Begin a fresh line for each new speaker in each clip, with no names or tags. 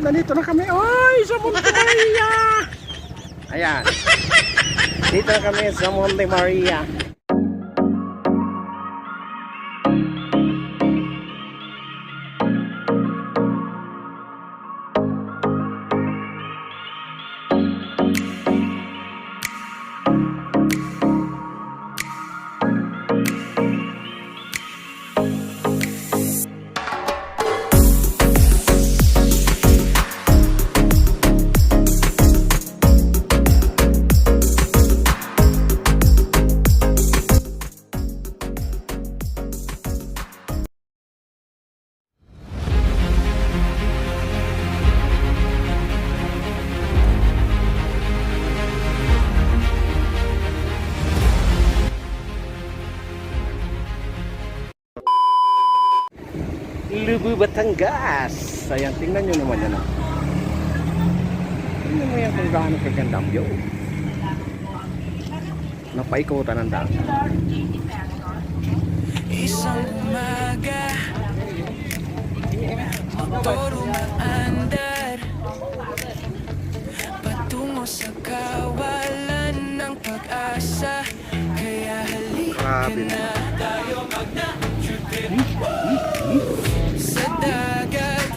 Nandito na kami. Oy, sa Monte Maria. Ayan. Dito na kami sa Monte Maria. Lubu Batangas. Ayan, tingnan nyo naman yan. Tingnan mo yan kung gaano kaganda ang view. Napaikutan ang daan.
Isang umaga, motor umaandar patungo sa kawalan ng pag-asa. Kaya halika na tayo sa dagat,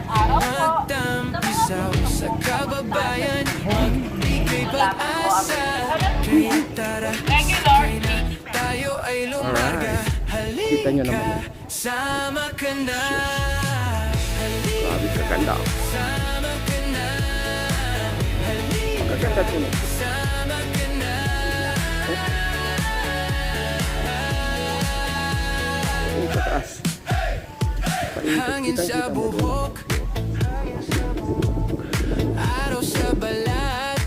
magtampisaw sa kababayan, magbigay pag-asa. Kaya tara, sakay na, tayo ay lumarga. Halika, sama ka na.
Grabe kaganda.
Sama ka na.
Kaganda ito.
Sama ka na.
Ang pataas.
Hangin sa buhok, araw sa balat,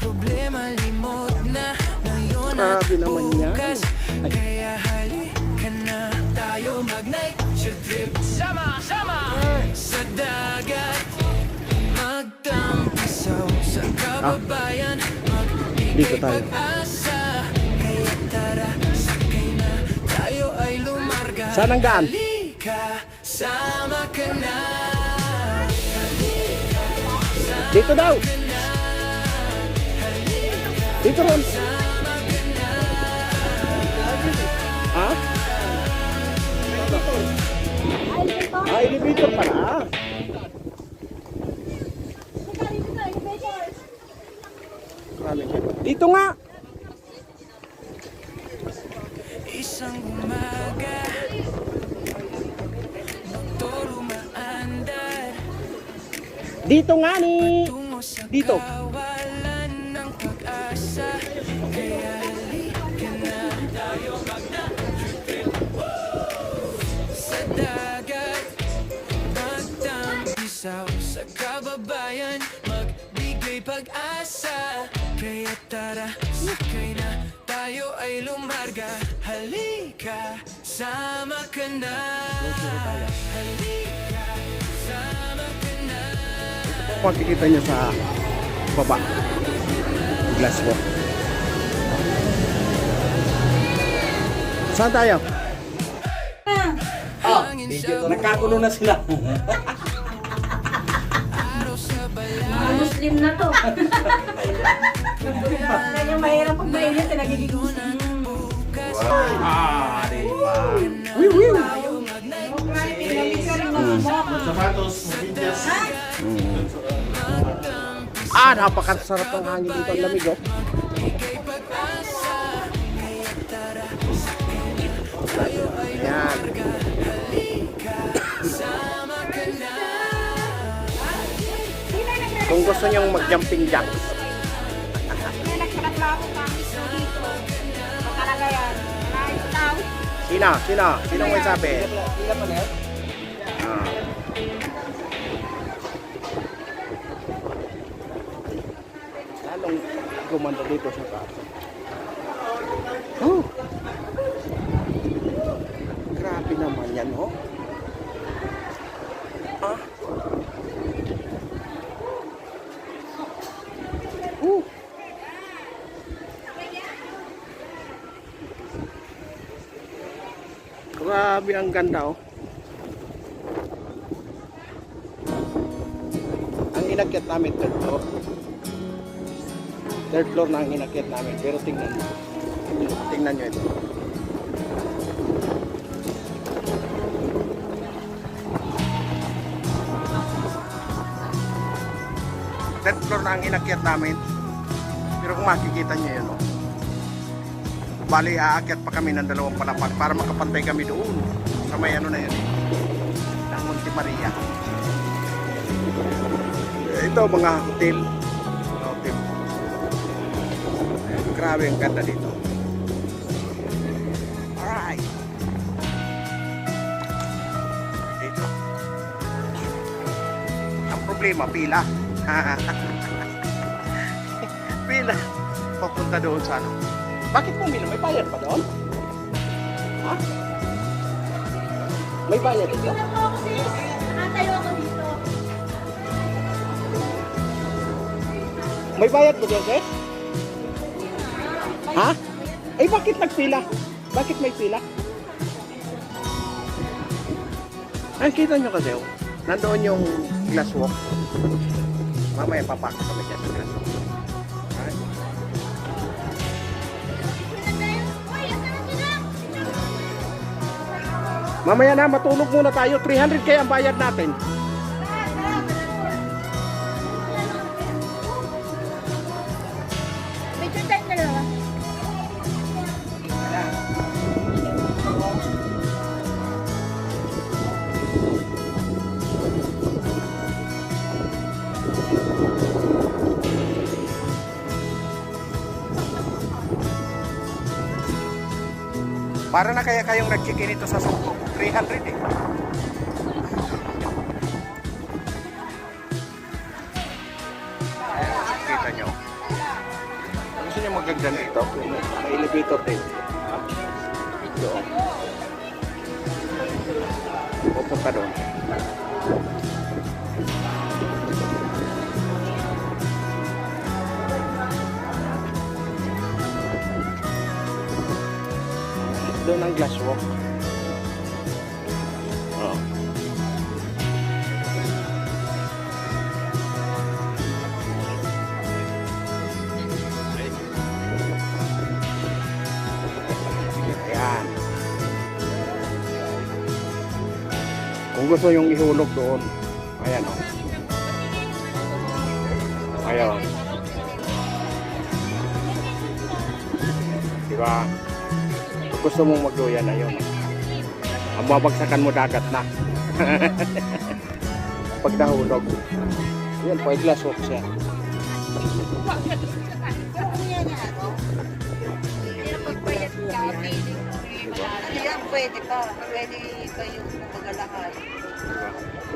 problema limot na, ngayon at bukas. Kaya halika na, tayo mag-night trip. Sama, sama! Sa dagat, magtampisaw sa kababayan, magbigay pag-asa. Kaya tara, sakay na, tayo ay lumarga.
Saan ang daan?
Halika, sama ka na.
Dito daw. Dito ron. Ha? Ah, elevator pala. Dito nga.
Isang umaga, motor umaandar
Dito nga ni.
tungo sa
Dito.
kawalan ng pag-asa. Kaya halika na, tayo mag-trip sa dagat, magtampisaw sa kababayan, magbigay pag-asa. Kaya tara, sakay na, tayo ay lumarga. Halika, sama ka na. Halika, sama ka na.
Makikita nyo sa baba. Glass walk. Saan tayo?
Hangin sa
Nagkagulo na sila.
araw sa balat,
Mga Muslim na to. Kanya mahirap pag mainit, nagiging Muslim.
bukas.
Ah, diba? Sapatos, mobilyas.
Ah, napakasarap ng hangin dito. Ang lamig, oh. Ayan. Kung gusto nyong mag-jumping jacks. Sino may sabi? Ah. Lalong gumanda dito sa taas. Oh! Grabe naman yan, oh. Ah. Grabe ang ganda, oh. inakyat namin third floor. Third floor na ang inakyat namin. Pero tingnan nyo. Tingnan nyo ito. Third floor na ang inakyat namin. Pero kung makikita nyo yun, oh. Bali, aakyat pa kami ng 2 palapag para makapantay kami doon. Sa may ano na yun eh. Ng Monte Maria. Ito mga hotel. Hotel. Grabe ang ganda dito. Alright. Dito. Ang problema, pila. Pila. Papunta doon sa ano. Bakit pumila? May bayad pa doon? Ha? May bayad dito?
Nakatayo ako dito.
May bayad ba doon, sis? Ha? Eh, bakit nagpila? Bakit may pila? Ay, kita nyo kasi, oh. Nandoon yung glass walk. Mamaya papakot kami dyan sa glass walk. Alright. Mamaya na, matulog muna tayo. 300k ang bayad natin.
Picture time na lang.
Para na kaya kayong nag-check-in ito sa Suko. 300 eh. Ayan, kita nyo. Kung gusto nyo magagdan dito, may elevator din. Doon. Pupunta doon. Doon ang glass walk. Oh. Ayan. Kung gusto yung ihulog doon, ayan o. Ayan. Diba? Gusto mong magduyan na yun. Ang babagsakan mo dagat na. Pag nahulog. Yan, pwede glass walk siya.
Pwede pa. Pwede pa yung magalakad.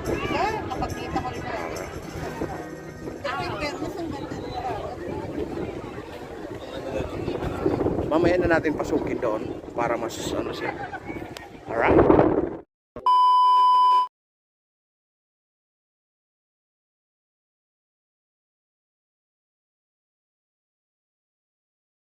Diba? Kapag kita ko rin natin. Pero mas ang ganda.
Mamaya na natin pasukin doon para mas ano siya. Alright?